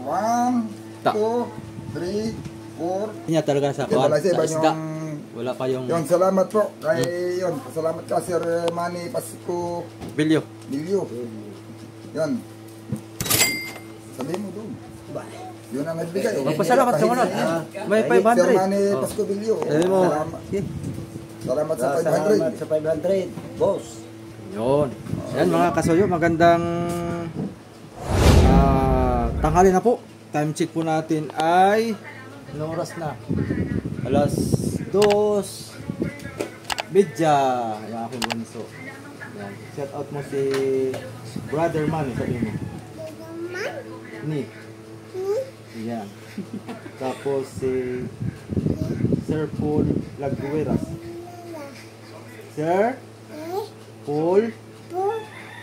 1, 2, 3, 4. Niya talaga sa kuwan, sa isda. Wala pa yung... Yun, salamat po. Kay, yun, salamat ka, Sir Manny Pasko Bilyo. Yun. Sabihin mo doon. Yun ang nagbigay. Magpasalamat ka muna. May 500. Sir Manny Pasko Bilyo. Sabi mo. Salamat sa 500. Salamat sa 500, boss. Yun. Ayan mga kasuyo, magandang tanghali na po. Time check po natin ay anong oras na? Alas 2:30. Yung aking bunso. Ayan. Shout out mo si Brother Man, sabi mo. Ni. Ayan. Tapos si Sir Paul Lagueras. Sir Paul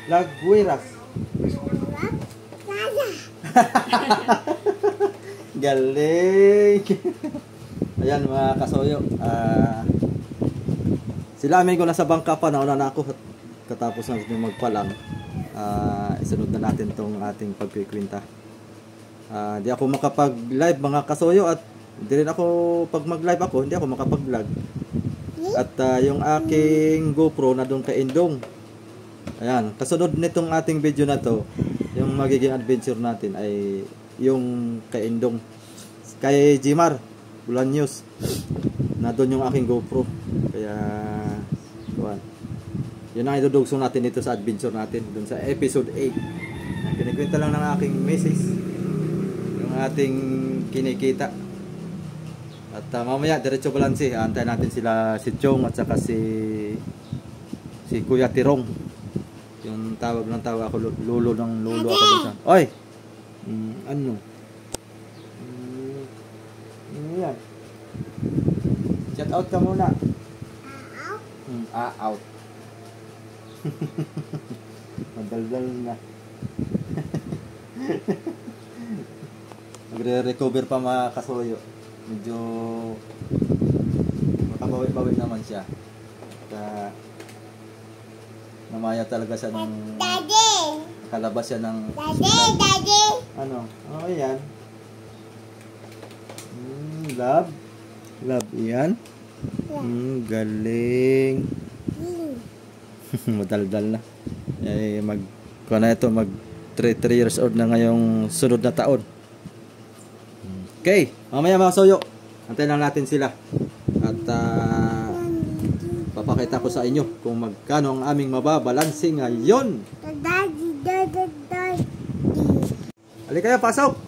Lagueras. Galing. Ayan mga kasoyo. Sila amin ko nasa bangka pa. Nauna na ako. Katapos na magpalang. Isunod na natin tong ating pagkikwinta. Di ako makapag-live mga kasoyo. At di rin ako pag mag-live ako. Hindi ako makapag-vlog. At yung aking GoPro na doon kay Indong. Ayan, kasunod nitong ating video na to, yung magiging adventure natin ay yung kay Indong, kay Jimar Bulan News. Na doon yung aking GoPro. Kaya kuwan. Yun ang idudugso natin dito sa adventure natin doon sa episode 8. Kinikwenta lang ng aking message yung ating kinikita. At mamaya diretso balanse, antayin natin sila si Chong at saka si Kuya Tirong. Yung tawag ng tawag ako, lolo ng lolo ako dito. Oy! Ano? Yan. Shout out ka muna. Out. Madaldal na. Magre-recover pa mga kasuyo. Medyo makabawi-bawi naman siya. At namaya talaga siya ng nakalabas siya ng ano? Oh, yan. Love yan. Galing. Madaldal na. Kung na ito, mag 3 years old na ngayong sunod na taon. Okay, mamaya mga soyo, antayin lang natin sila. At papakita ko sa inyo kung magkano ang aming mababalanse ngayon. Halika kayo, pasok!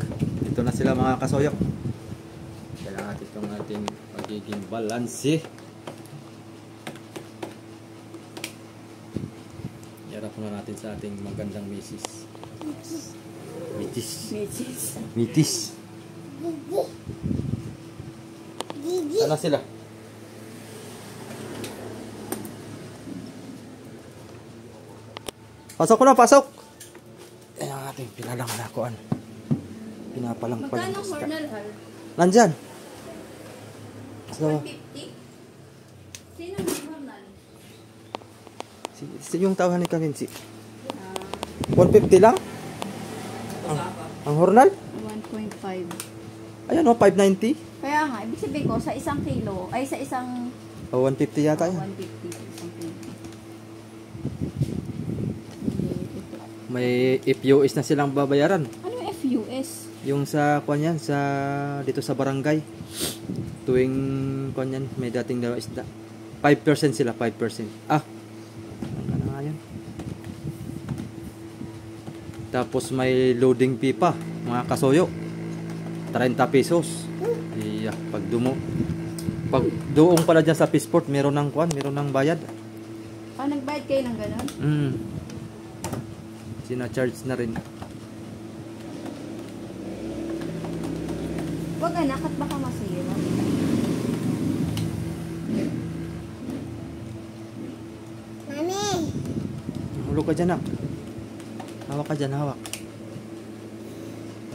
Ito na sila mga kasoyo. Kailangan natin itong ating magiging balanse. Yarap na natin sa ating magandang misis. Mitis. Sana sila. Pasok ko na, pasok. Ayan ang ating pinalang nakuan. Pinapalang pa. Magkano hornal, Har? Nandyan. So, 150? Sino ang hornal? yung tawahan ni Kaminsi. 150 lang? Ang hornal? 1.5. Ayan o, 590. Kaya nga, ibig sabihin ko, sa isang kilo, ay sa isang... 150 yata yan. 150 sa isang kilo. May FUS na silang babayaran. Ano yung FUS? Yung sa kanyan, sa dito sa barangay. Tuwing kanyan, may dating daw isda. 5% sila, 5%. Ano nga yan? Tapos may loading fee pa, mga kasoyo. 30 pesos. Iya, pag doong pala dyan sa Peaceport, meron ng meron ng bayad. Nagbayad kayo ng gano'n? Sina-charge na rin. Wag anak at baka masira. Mami! Hulog ka dyan, nak. Hawak ka dyan, hawak.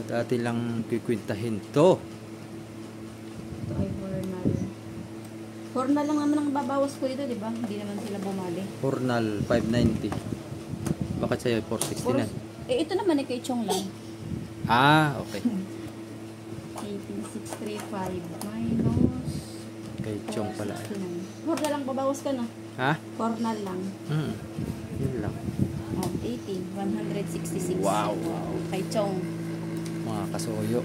At atin lang kikwintahin to. Ito ay hornal. Hornal lang naman ang babawas ko dito, di ba? Hindi naman sila bumali. Hornal, 590. Bakit sa'yo 469? Ito naman ay kay Chong lang. Okay. minus Kay Chong pala. 69. 4 na lang, babawas ka na. Ha? 4 na lang. Yun lang. Oh, 18. 166. Wow. Kay Chong. Mga kasuyo.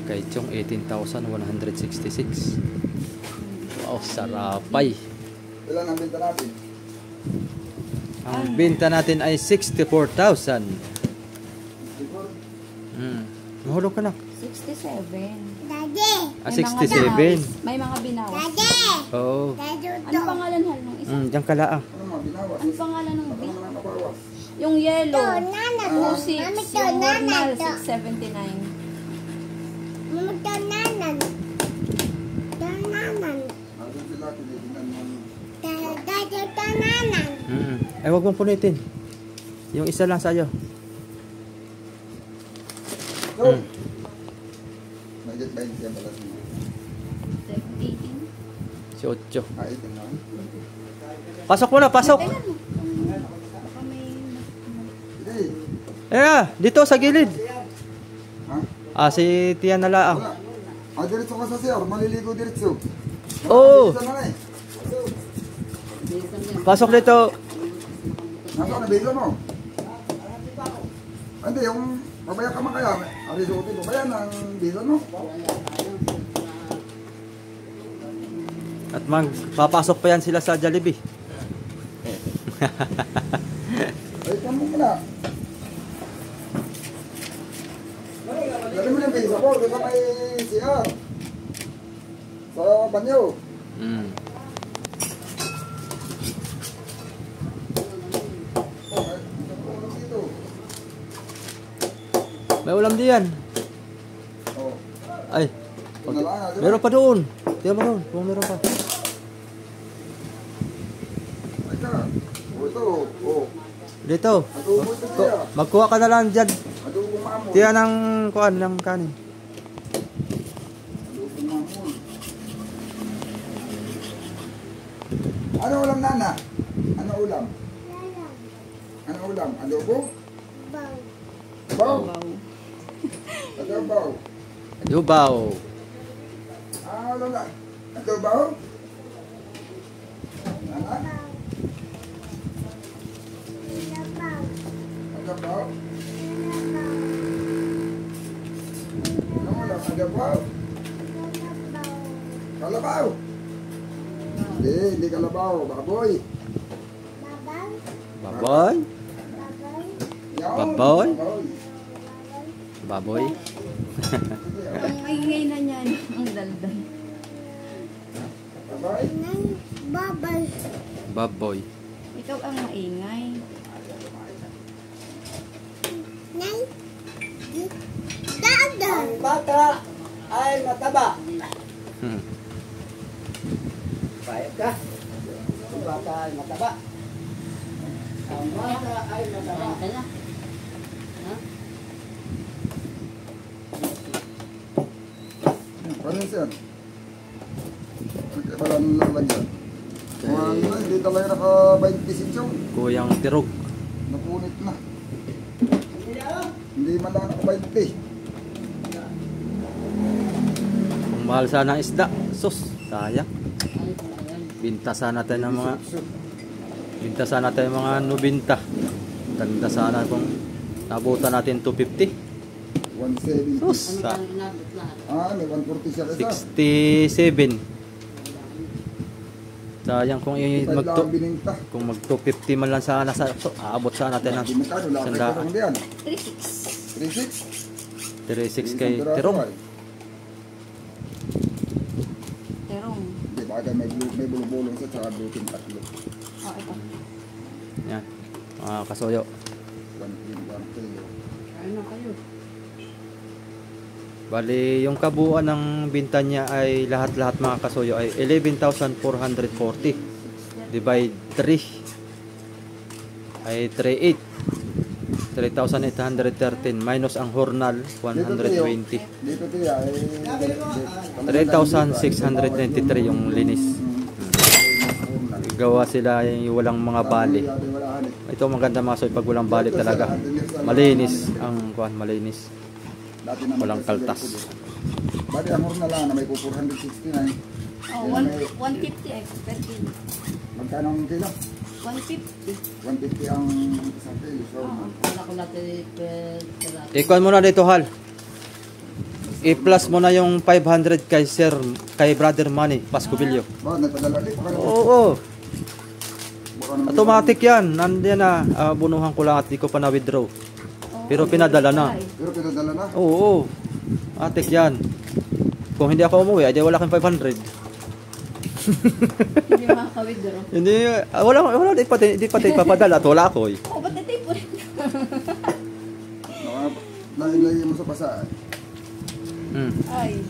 Kay Chong 18,166. Wow, sarapay. Ilan ang benta natin? Ang benta natin ay 64,000. Mahulog ka na. 67. Ah, May mga 67. binawas. May mga binawas. Oo. Ano pangalan hal nung isa? Diyan ka laang. Ano mga binawas? Ano pangalan nung Ano naman ang nabawas? Yung yellow, 26. Yung normal, 679. Nandun sila, tinitingnan mo. Ay, wag mong punitin. Yung isa lang sa'yo. Go! Nagit ba yung siya pala siya? 18. Si Ocho. Ah, ito na. Pasok muna, pasok. Tingnan mo. Baka may... Hindi. Dito sa gilid. Ha? Si Tia na laang. Wala. Ah, diretso ka sa sir. Maliligo diretso. Oo. Bilisan na na eh. Pasok dito. Nasaan na bisa mo? Hindi, yung babaya ka man kaya. Arisote, babaya ng bisa mo. At magpapasok pa yan sila sa Jollibee. Ay, kamo mo na. Dali mo yung bisa mo. Kasi may CR. Sa banyo. May ulam diyan. Oh. Ay, Ito na lang, di ba? meron pa doon. Tingnan mo doon, kung meron pa. Ay ka. Oh, ito. Oh. Dito. Adobo ito siya. Magkuha ka na lang dyan. Adobo mamon. Tiya ng kuan ng kanin. Adobo mamon. Ano ulam, Nana? Ano ulam? Ano ulam? Adobo? Baw. Wow. Adobo. Dubaw. Ah, ulam na. Adobo? Nana? Adobo? Ano ulam? Adobo? Kalabaw? Hindi kalabaw. Baboy. Baboy. Yaw. Baboy? Baboy. Ang ingay na niyan. Ang daldal. Baboy? Baboy. Ikaw ang maingay. Ang bata ay mataba. Payag ka. Ang bata ay mataba. Ang bata ay mataba. Ano siya? Wala nang laban yan. Hindi talaga naka-26 yung. Kuyang tirog. Napunit na. Hindi man lang naka-20. Kung mahal sana ang isda. Sus, sayang. Binta sana tayo ng mga nubinta. Ganda sana kung nabutan natin 250. 170. Sus, Ah, may 140 siya kasi. 67. Sayang kung Mag bininta. kung mag 250 man lang sana aabot sana natin ng Hindi magkano, lapit sanda. ko lang diyan. 36. 36? 36 kay Tirong. Terong. Hindi, baka may bulong-bulong sa tsaka blutin tatlo. Oh, ito. Yan. Mga kasuyo. 1 kilo. Ano kayo? Bali, yung kabuuan ng binta niya ay lahat-lahat mga kasuyo ay 11,440. Divide 3 ay 38. 3,813 minus ang hornal 120. Dito tiya, 3,693 yung linis. Gawa sila yung walang mga bali. Ito maganda mga kasuyo pag walang bali talaga. Malinis ang kuan, malinis. Dati naman Walang sa kaltas. Gulpo din. Bali, ang horn na lang na may 469. Oh, 150 ay per kilo. Magkano ang kilo? 150. 150 ang isang kilo. So, Wala ko natin per Ikuan mo na dito, Hal. I-plus mo na yung 500 kay Sir, kay Brother Manny Pascubillo. bakit nagpadala ulit? Oo. Baka naman Automatic yan. Nandiyan na. Bunuhan ko lang at di ko pa na-withdraw. Pero pinadala na. Pero pinadala na. Oo. Atik yan. Kung hindi ako umuwi, ay di wala kang 500. Hindi makaka-withdraw. Hindi, wala, di pati papadala at wala ako eh. Oh, ba't natay po rin? Nahilay mo sa pasaan. Ay.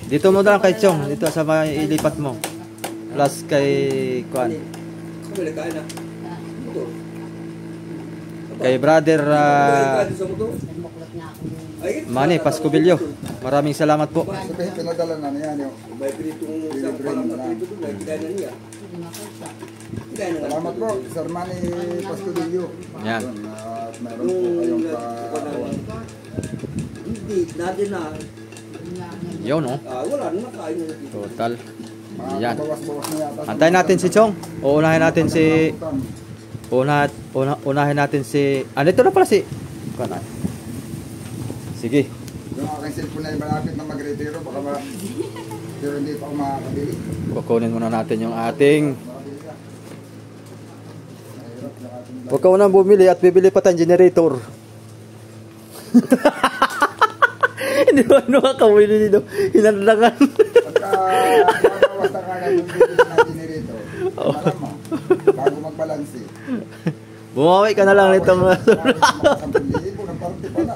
Dito mo na lang kay Chong, dito sa may ilipat mo. Plus kay Kuan. Kay Brother muklat niya ako. Manny Pascubillo. Maraming salamat po. Sabihin, pinadala na niya. May pritong isang parang kaprito doon, may kaya na niya. Hindi makita. Kaya na Salamat po, Sir Manny Pascubillo. Yan. At meron po kayong Hindi, natin na. Yun, no? Wala na nakain na dito. Total. Yan. Bawas-bawas na yata. Antayin natin si Chong. Uunahin natin si... Unahin natin si... Dito na pala si... Kuan. Sige. Yung aking cellphone na yung malapit na mag-retiro, baka ba... Pero hindi pa ako makakabili. Kukunin muna natin yung ating... Makabili ka. Mahirap yung ating... Huwag ka unang bumili at bibili pa tayong generator. Hindi ba ano kakawili dito? Hinanlangan. Pagka bawas na kagad yung bibili na generator, alam mo, bago magbalansi. Bumawi ka na lang nito mga... 10,000 ng party pa na.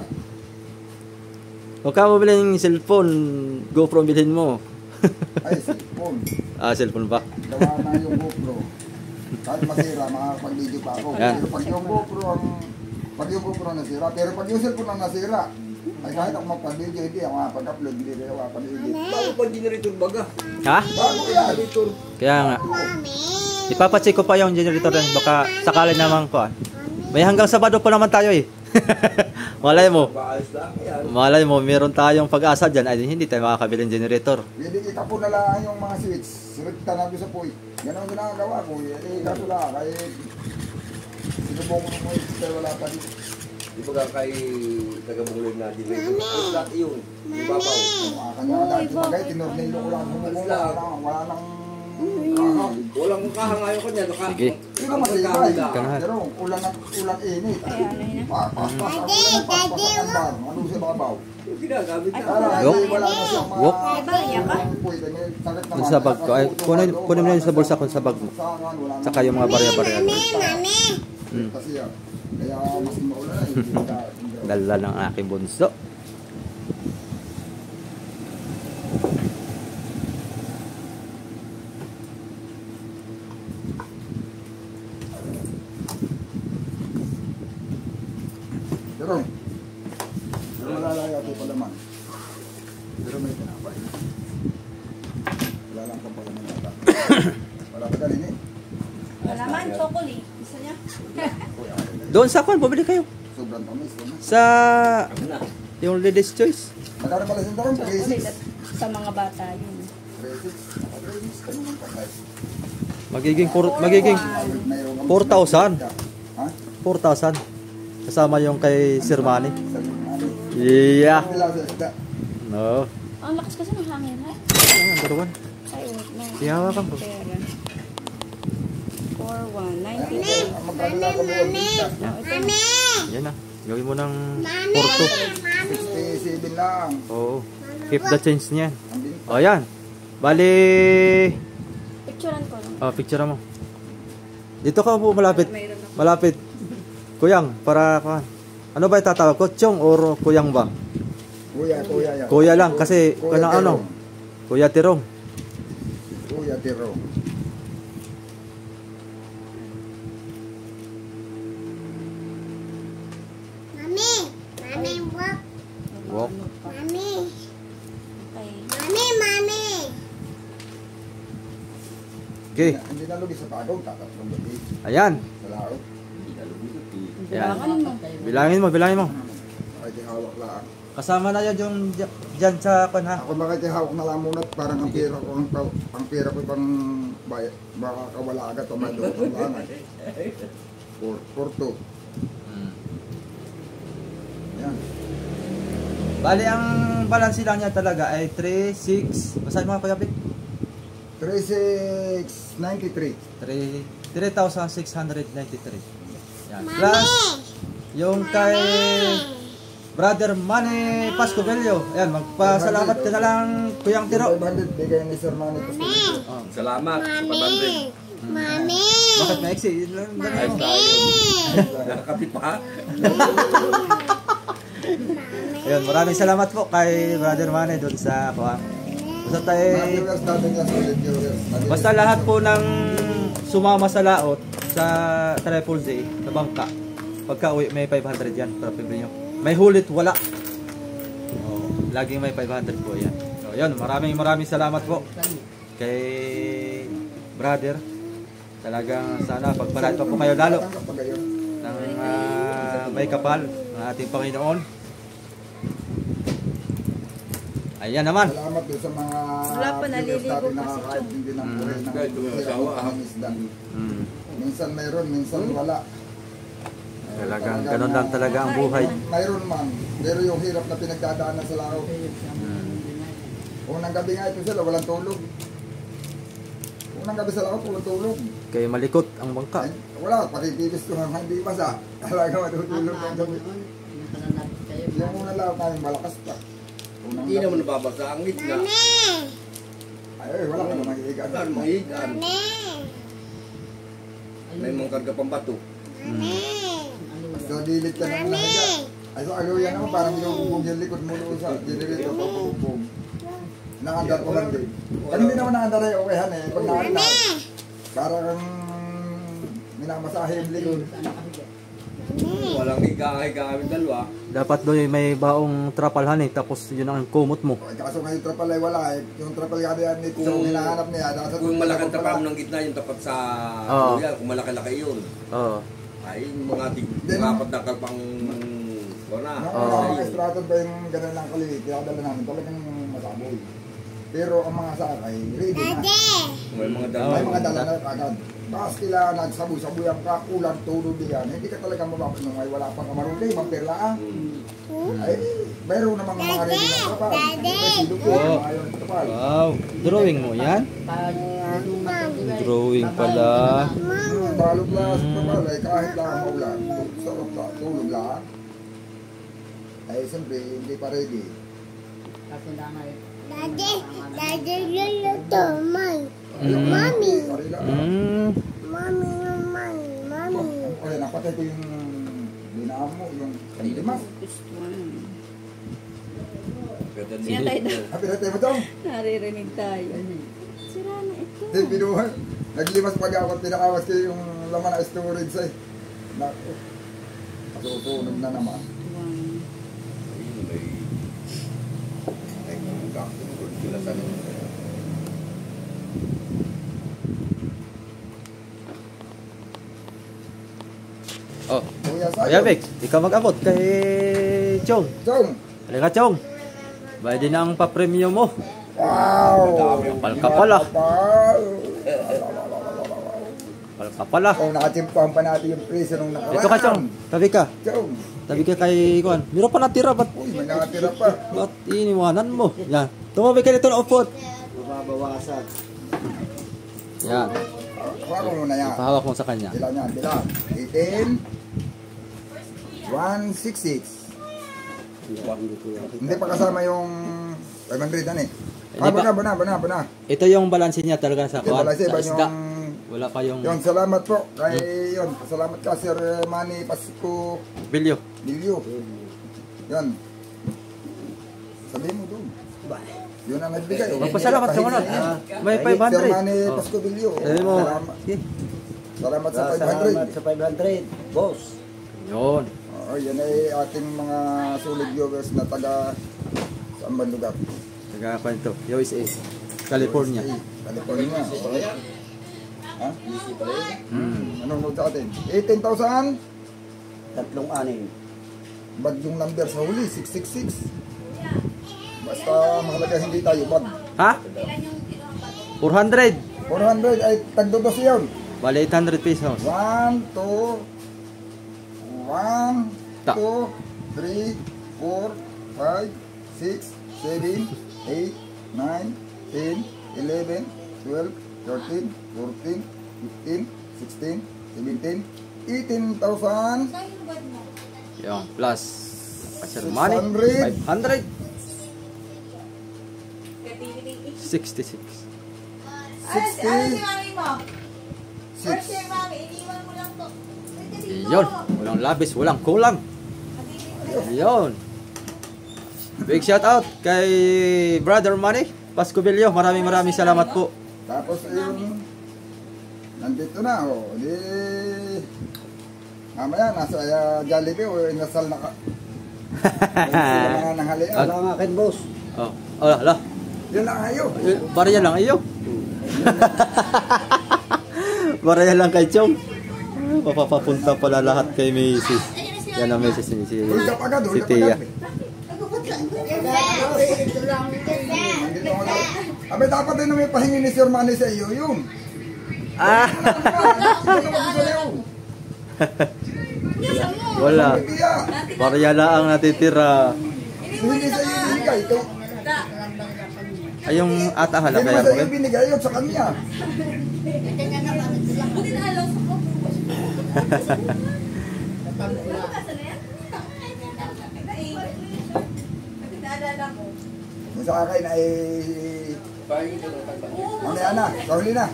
Huwag ka mabili ng cellphone. GoPro ang bilhin mo. Ay, cellphone. Cellphone ba? Gawa na yung GoPro. Kahit masira, makakapag-video pa ako. Yan. Pero pag yung GoPro ang nasira, pero pag yung cellphone ang nasira, ay kahit ako magpag-video, hindi ako makapag-upload, hindi rin ako makapag-edit. Bago pang generator baga. Ha? Bago yan! Kaya nga. Ipapacheck ko pa yung generator din. Baka sakali naman ko. May hanggang Sabado pa naman tayo eh. Malay mo. Paayos lang yan. Malay mo, meron tayong pag-asa dyan. Ay, hindi tayo makakabili ng generator. Pwede itapo na lang yung mga switch. Sirigtan natin sa puy. Ganun din ang gawa ko. Kaso lang, kahit sinubong ko mo yung wala pa dito. Di ba kay taga-bungulim na generator? Ayos lang yun. Di babaw. Mga kanya dati bagay, tinurnilo ko lang. Wala nang kahang. Walang kahangayon ko niya. Sige. Hindi ko masibay. Kanahan. Pero ulan init. Ay, ano yun na? Paspas ang ulan, paspas ang bar. Ano sa babaw? Yung ginagamit na. Para Yok. wala na siyang mga... Yok. Ay, ba, iyak ka? Pwede, may sakit naman. Kung sa bag ko. Ay, kunin mo na yun sa bulsa ko sa bag mo. Tsaka yung mga barya-barya. Kasi yan. Kaya mas maulan na. Hindi ka... Dala ng aking bunso. Pero, malalaya ito pa naman. Pero may tinapay. Wala lang pang palaman yata. Wala pa ganin eh. Wala man, chocolate. Gusto niya? Doon sa kwan, bumili kayo. Sobrang tamis. No? Sa... Yung ladies choice. Magkano pala sin tarong? Chocolate 3,600. at sa mga bata yun. 3,600. Ano man pa guys? Magiging 4,000. Mayroon kang- 4,000. Ha? 4,000. Kasama yung kay Sir Manny. Sabi ng ano? Yeah. Wala sa isda. No. Ang lakas kasi ng hangin, ha? Number 1. Ay, wait na. Ihawa ka po. Pera. 4,192. Ang magkano lang kami ang isda? Yan na. Gawin mo ng 4,2. 67 lang. Oo. Keep the change niyan. Ang binta. O yan. Bali... Picturean ko lang. Picture mo. Dito ka po malapit. Mayroon ako. Malapit. Kuyang, para kan. Ano ba itatawag ko? Chong or kuyang ba? Kuya yan. Kuya lang kasi Kuya kanang ano? Tirong. Kuya Tirong. Kuya Tirong. Walk. Okay. Okay. Hindi na lugi sa pagong, tatatlong lugi. Ayan. Sa laot. Ayan. Bilangan mo. Bilangin mo, bilangin mo. Ay, di hawak lang. Kasama na yan yung dyan sa kan ha. Ako makikihawak na lang muna at parang ang pera ko, ang pera ko pang bayad, baka kawala agad o may doon ang langay. 4-2. Yan. Bali ang balance lang niya talaga ay 3,600. Basahin mo Kuya Vic. 3,693. 3,693. Yan. Plus yung kay Brother Manny Pascovelio. Ayan, magpasalamat ka na lang Kuyang Tiro. 500 bigay ni Sir Manny Pascovelio. Salamat sa pabanding. Mami! Bakit maiksi? Ayos tayo. Nakakapit pa. Ayun, maraming salamat po kay Brother Manny doon sa kuha. Basta tayo, Viewers natin yan, solid viewers. basta lahat po ng sumama sa laot sa Triple Z, sa bangka. Pagka uwi, may 500 yan para pibili nyo. May hulit, wala. Oh, laging may 500 po yan. So, yun, maraming salamat po kay Brother. Talagang sana pagpalain pa po kayo lalo ng may kapal ng ating Panginoon. Ayan naman. Salamat din sa mga Wala pa, viewers naliligo natin pa si nakakain din ng buhay ng Kahit yung asawa, ng isda. Mm. Minsan mayroon, minsan wala. Talagang ganun lang talaga ang buhay. Mayroon man, pero yung hirap na pinagdadaanan sa lao. Unang gabi nga ito sila, walang tulog. Unang gabi sa lao, walang tulog. Kaya malikot ang bangka. Ay, wala, patitibis ko hanggang hindi basa. Talaga matutulog ng gabi. Yung unang lao namin malakas pa. Unang Hindi naman nababasa ang gitna. Ay, wala ka namang hihigaan. Wala namang higaan. May mga karga pang bato. Sa dilit ka naman nahiga. Ay, so aluyan naman, parang binububog yung likod mo doon sa generator pa pabubog. Nakandar ko lang din. Pag hindi naman nakandar ay okayan eh. Pag nakandar, parang minamasahe yung likod. Walang higa kami dalawa. Dapat doon may baong trapalhan eh. Tapos yun ang kumot mo. Ay, kaso ngayon trapal ay wala eh. Yung trapal nga yan eh, kung hinahanap niya. Kung malakang tapam ng gitna yung tapat sa Oo. yan, kung malaki-laki yun. Oo. Ay, mga tig-apat na kalpang wala. Mga estrato ba yung gano'n lang kaliit, kaya dala namin talagang masaboy. Pero ang mga sakay, ready na. May mga May mga dalawa. dala na agad. Tapos kailangan nagsaboy-saboyan ka, ulan, tulog diyan. Hindi ka talaga mababas nung may wala pang kamarunday, magperla ah. Ay, mayroon namang mga ready na kapal. May silog yun, Oo. mga yun, kapal. Wow. Drawing mo yan? Drawing pala. Balog lang sa kapal, ay kahit lang maulan, sarap ka, tulog lang. Ay, siyempre, hindi pa ready. Daddy, luluto, Mami. Mami naman, Mami. Ay, napatay ko yung dinamo, yung kandimas. Sino tayo daw? Pinatay mo daw. Naririnig tayo. Sira na ito. Then binuha. Naglimas pag ako at pinakawas ko yung laman na storage ay. Naku. Masusunod na naman. Oh. Kuya Kuya Sayo. Vic, ikaw mag-abot kay Chong. Chong. Halika Chong. Bayad din ang pa-premium mo. Wow. Kapal ka pala. Kapal. Kapal ka pala. Kung nakatimpang pa natin yung preso nung nakaraan. Ito ka Chong. Tabi ka. Chong. Tabi ka kay Kuan. Meron pa natira. Ba't Uy, may nakatira pa. iniwanan mo? Yan. Tumabi ka dito na upot. Mababawasan. Yan. Kuha ko muna yan. Pahawak mo sa kanya. Bilang yan, bilang. 18. 166. Hindi pa kasama yung 500 yan eh. Hindi pa. Bana. Ito yung balansin niya talaga sa Kuan. Wala siya, Sa iba isda. yung... Wala pa yung Yun, salamat po. Kay yun, salamat ka Sir Manny Pasco bilyo. Bilyo. Yun. Sabihin mo doon. Yun ang nagbigay. Magpasalamat ka muna. May Sir 500. Manny Oh. Pasco Bilyo. Sabi mo. Salamat. Sige. Salamat sa Salamat 500. sa 500. Boss. Yun. Oo, yan ay ating mga solid viewers na taga saan ba lugar? Taga kwento. USA. California. California. Ha? Nanonood sa atin. 18,000. 3-6. bad yung number sa huli, 666. Basta mahalaga hindi tayo bad. Ha? 400. 400 ay tagdodos yun. Bali 800 pesos. 1, 2, 1, 2, 3, 4, 5, 6, 7, 8, 9, 10, 11, 12, 13, 14, 15, 16, 17, 18,000. Yung plus cashier money 500. 66. 60. Yun, walang labis, walang kulang. Yun. Big shout out kay Brother Manny Pascubilio. Maraming salamat po. Tapos ayun, nandito na, oh. Di, mamaya, nasa Jollibee o inasal na ka. Sila mga nanghalian. Wala nga akin, boss. Oh, ala. Yun lang ayo. Barya lang iyo. Barya lang kay Chong. Papapunta pala lahat kay Mrs. Yan ang Mrs. ni si Hulga pa agad, hulga pa Tia. agad. Nandito ako na. Abe, dapat din na may pahingi ni Sir Manny sa iyo yun. Ah! Wala. Barya lang ang natitira. Hindi sa iyo binigay. Ay, yung atahala Hindi kaya naman sa mo iyo rin? binigay yun sa kanya. Yung sa akin ay mamaya na, kahuli na.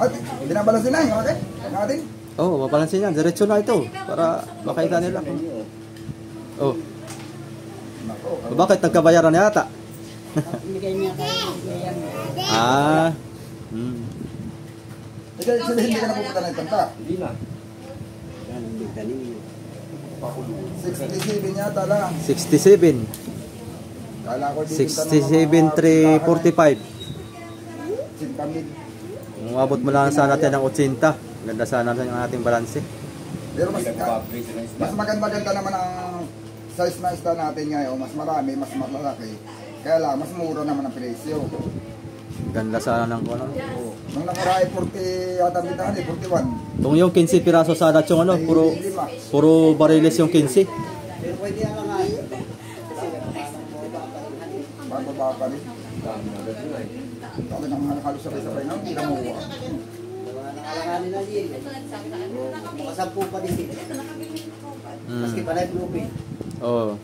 At binabalasin na yung akin. Ang atin. Oh, mapalansin yan. Diretso na ito. Para makita nila. Oh, Nako, bakit nagkabayaran yata? Bigay niya kayo. Ah. Kasi sila hindi ka na pupunta ng kanta. Hindi na. 67 yata lang. 67. Kala ko dito 67,345. Sintamid. Umabot mo lang sana natin ng 80. Ganda sana ng ating balanse. Pero mas maganda naman ang size na isda natin ngayon. Mas marami, mas malaki. Kaya lang, mas mura naman ang presyo. Ganda sana ng ano. Nung nakaraan 40 yata bitahan 41. Kung yung 15 piraso sana yung ano, puro bariles yung 15. Pero pwede yan nga. Bababa pa rin. Sabi nang halos sabay-sabay na, hindi na makuha. Alanganin na din. Makasampu pa din sila. Maski pa na yung blueprint. Oo.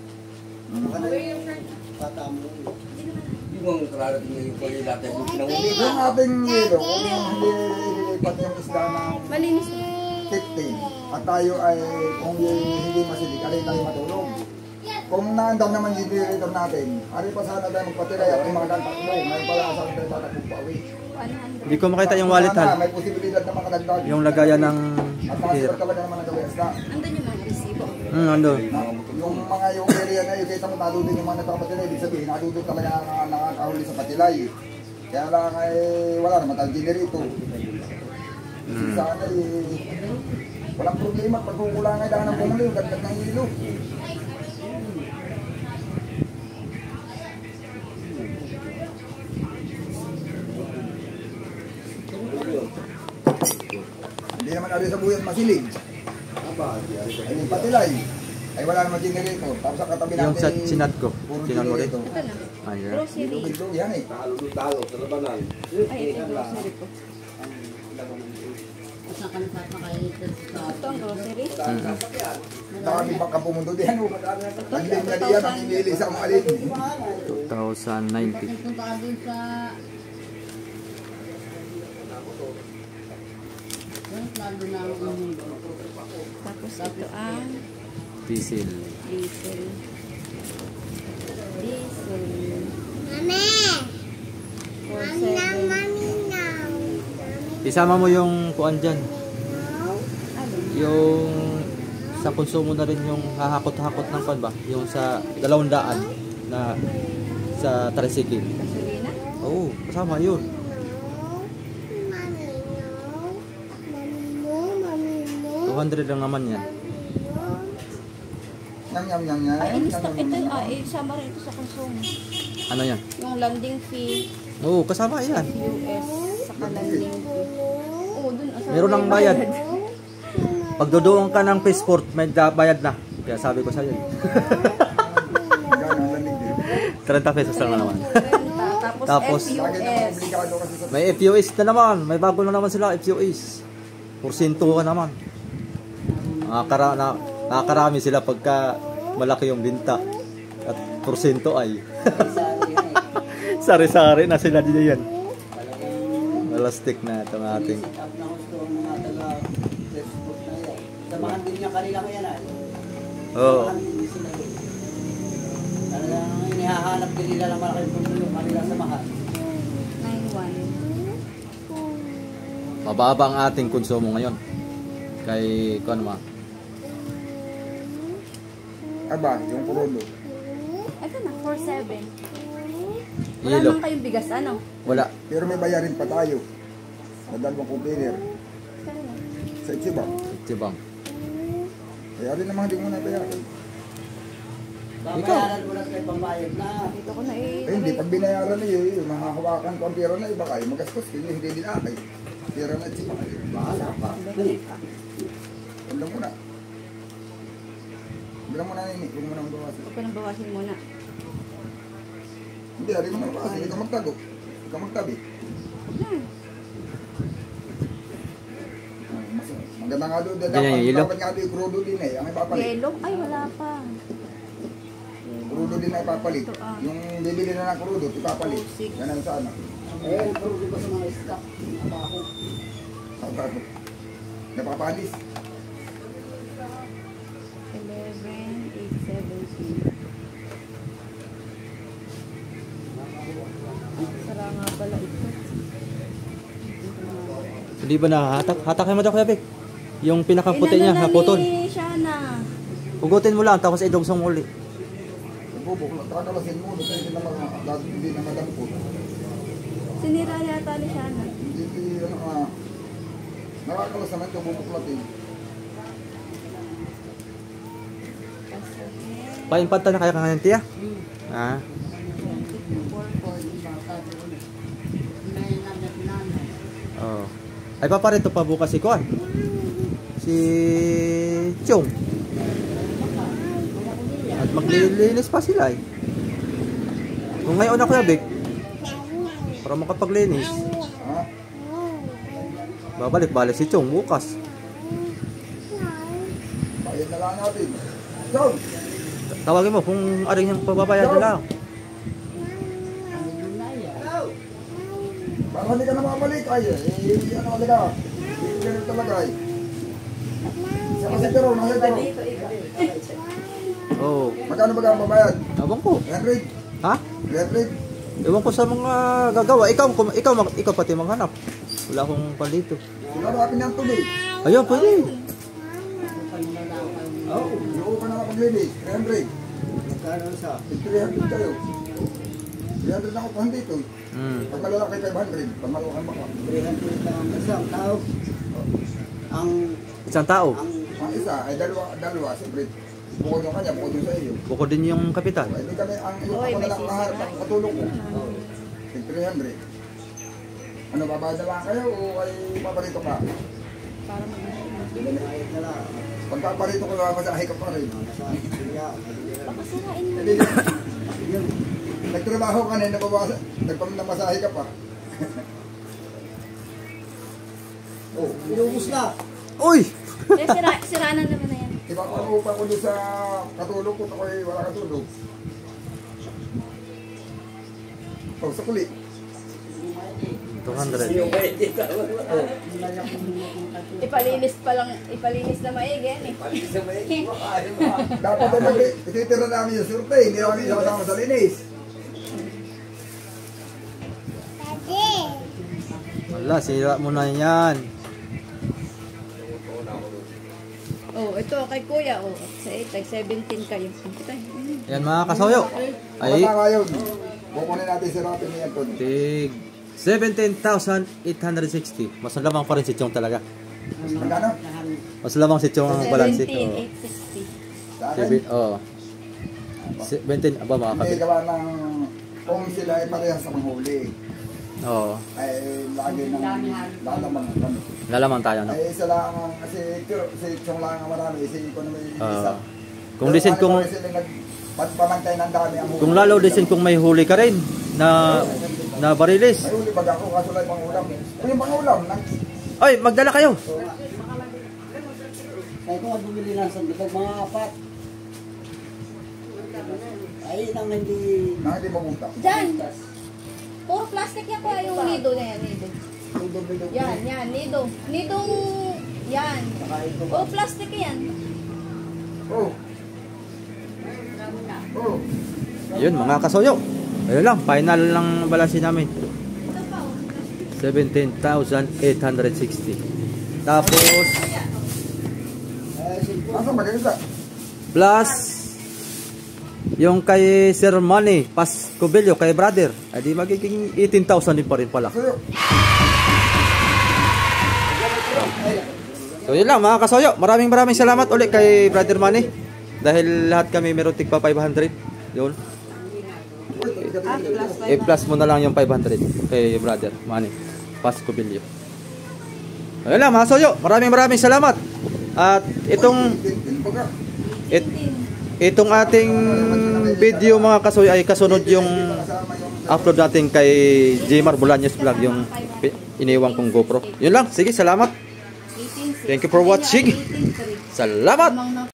Patamo. Yung kararating niya yung pala lahat ng pinanguli. Yung ating yelo, kung hindi ililipat yung isda ng Malinis. 50, at tayo ay kung hindi masilig, alay tayo matulog. Kung naandam naman yung generator natin, ari pa sana tayo magpatiray at yung mga kantakbo, ngayon pala sa akin tayo tatakbo pa uwi. Hindi ko makita yung wallet Sana, ha. may posibilidad na makadagdag. Yung lagayan ng At makasipat talaga naman ang gawin isda. Andun yung mga resibo. ano? Yung mga yung area na yun, kita mo nalulun yung mga nagpapatilay, ibig sabihin, nalulun talaga nakakahuli sa patilay. Kaya lang ay wala naman tayong generator. Sana walang problema, pagkukulangan lang ng bumuli, yung gagdag ng hilo. Hindi naman ari sa buyat masilig. Ay yung patilay. Ay wala naman generator. Tapos sa katabi natin. Yung sa chinat ko. Puro Chinan mo rin. generator. Ayan. Grocery. Ito yan eh. Talo sa labanan. Ay, ito yung grocery ko. Ito ang grocery. Dami pa ka pumunto diyan. Tandem na diyan ang imili sa mga alin. 2090. Punta ka dun sa... Lalo na ang Tapos ito ang Diesel. diesel. Diesel. Mami! 47. Mami now. Isama mo yung kuan dyan. Ano? Yung sa konsumo na rin yung hahakot-hakot ng kuan ba? Yung sa 200 na sa tricycle. Gasolina? Oo, kasama yun. Mami no. Mami mo. 200 lang naman yan. Nyam. Ay, inista, ito, isama rin ito sa consume. Ano yan? Yung landing fee, Oo, kasama yan. US, saka landing fee. Oo, dun. Meron ng bayad. Pag dodoon ka ng passport, may bayad na. Kaya sabi ko sa'yo. Magkano ang lanig din? 30 pesos lang naman. Tapos, Tapos, Lagi na FUS. komplikado kasi sa... May FUS na naman. May bago na naman sila FUS. Porsinto ka naman. Nakakarami sila pagka malaki yung binta. At porsinto ay. Sari-sari na sila din yan. Malastik na itong ating. Set up na gusto ang mga taga-export na yan. Samahan din niya kanila yan ay. Oo. Samahan din sila. Talagang inihahanap din nila ng malaking punto yung kanila samahan. 9-1. Mababa ang ating konsumo ngayon. Kay, kung ano ma? Aba, yung kurulo. Ito na, 4-7. Wala Yelo. naman kayong bigas, ano? Wala. Pero may bayarin pa tayo. Sa dalawang container. Kailan? Sa Ichibang. Tibang. Bayarin naman, hindi mo na bayarin. Babayaran mo na kayo pambayad na. Dito ko na Eh, hindi, pag binayaran niyo, yung mga hawakan ko ang pera na iba kayo, magastos kayo, hindi din akay. Pera na Ichibang kayo. Bahala pa. Huwag mo na. Huwag mo na nini, huwag mo na bawasin. Huwag ko nang bawasin muna. Hindi, hindi mo na bawasin, hindi ka magtago. Hindi ka magtabi. Maganda nga doon, Ganyan yung yelo? dapat nga doon, crudo din eh, ang ipapalit. Yelo? Ay, wala pa. Crudo din na ipapalit. Ito, ah. Yung bibili na ng crudo, ipapalit. 6. Ganun sana. Eh, pero di ba sa mga stock? Ako. Saan tago? Napapalis. 11, 8, 17. Sara nga pala ito. Hindi ba nahatak? Hatakin mo daw Kuya Vic. Yung pinakaputi niya, na naputol. ni Shana. Hugutin mo lang, tapos idugsong uli. Bubuk, kakalasin mo, hindi na hindi na madampot. Sinira yata ni Shana. Hindi, nakakalas naman ito, bubuklatin. Paimpanta na kaya ka ngayon, tiya? Ah. Oh. Ay paparito pa bukas si Kuan. Si Chong. At maglilinis pa sila eh. Kung ngayon na Kuya Vic, para makapaglinis, Ha? babalik-balik si Chong bukas. Bayad na lang natin. John! Tawagin mo kung ano yung pababayad nila. Para hindi ka na mabalik, ay, ano talaga. Ganun talaga, ay. Sa kasitero, nasitero. Oh, Magkano ba ang babayad? abang ko. 100? Ha? 100? Ewan ko sa mga gagawa. Ikaw pati maghanap. Wala akong palito. Sinarapin ng tuloy. Ayun, pwede. Oo, yung ka na mapaglinis. 300. Magkano sa? 300 kayo. 300 na ako pahan dito. Pag malalaki 500, pag malalaki baka. 300 lang ang isang tao. Ang Isang tao. Ang isa ay dalawa, siyempre. Bukod yung kanya, bukod yung sa iyo. Bukod din yung kapital. Ay, hindi kami, ang iyo Oy, ako may na lang kaharap sisira. ang katulong ko. 300. Ano, babada lang kayo o ay paparito ka? Para mag-inis. binayad na lang. Pag paparito ko, masahe ka pa rin. Nasa kaya. Baka sirain mo. Hindi, yun. Nagtrabaho ka na, nagpamamasahe ka pa. Oh, inubos na. Uy! Eh, sira na naman na yan. Diba kung ano pa ko doon sa katulog ko, ako ay wala katulog. Oh, sakuli. 200. Ipalinis na maigi yan eh. Dapat ay ititira namin yung surte, hindi namin isama sa linis. Wala, sira mo na yan. Oh, ito kay Kuya. Oh, sa 17 kayo. Yan mga kasoyo. Ay, Wala nga yun. Kukunin natin si Rapin niya ito. tig 17,860. Mas lamang pa rin si Chong talaga. Magkano? Mas lamang si Chong ang balansi. 17,860. Sa akin, Oh. 17 aba mga hindi kapit. gawa ng kung sila ay parehas sa manghuli. Oo. Ay lagi nang lalaman kami. Lalaman tayo no. Ay isa lang kasi si Chong lang ang marami, si ko na may isa. Kung disin kung pamantay ng dami ang huli. kung lalo disin kung may huli ka rin na barilis. May huli ba ako kaso lang pangulam. Kung yung pangulam, Ay, magdala kayo. Kaya kung bumili ng sandipag mga apat. Ay, nang hindi... hindi mabuta. Diyan. Puro plastic yan kuya yung nido na yan, nido. Yan, nido. Nidong, yan. Puro plastic yan. Oh. Oh. Yun mga kasoyo. Ayun lang, final lang balansin namin. 17,860. Tapos Nasaan ba ganito? plus yung kay Sir Manny Pascobilio kay brother, ay di magiging 18,000 din pa rin pala. Suyo. So yun lang mga kasoyo. Maraming salamat ulit kay brother Manny. Dahil lahat kami meron tigpa 500. Yun. I-plus mo na lang yung 500 kay brother Manny Pascobilio. Ayun lang mga kasoyo. Maraming salamat. At itong ating video mga kasoy ay kasunod yung upload natin kay Jmar Bolaños Vlog, yung iniwan kong GoPro. Yun lang, sige, salamat. Thank you for watching. Salamat.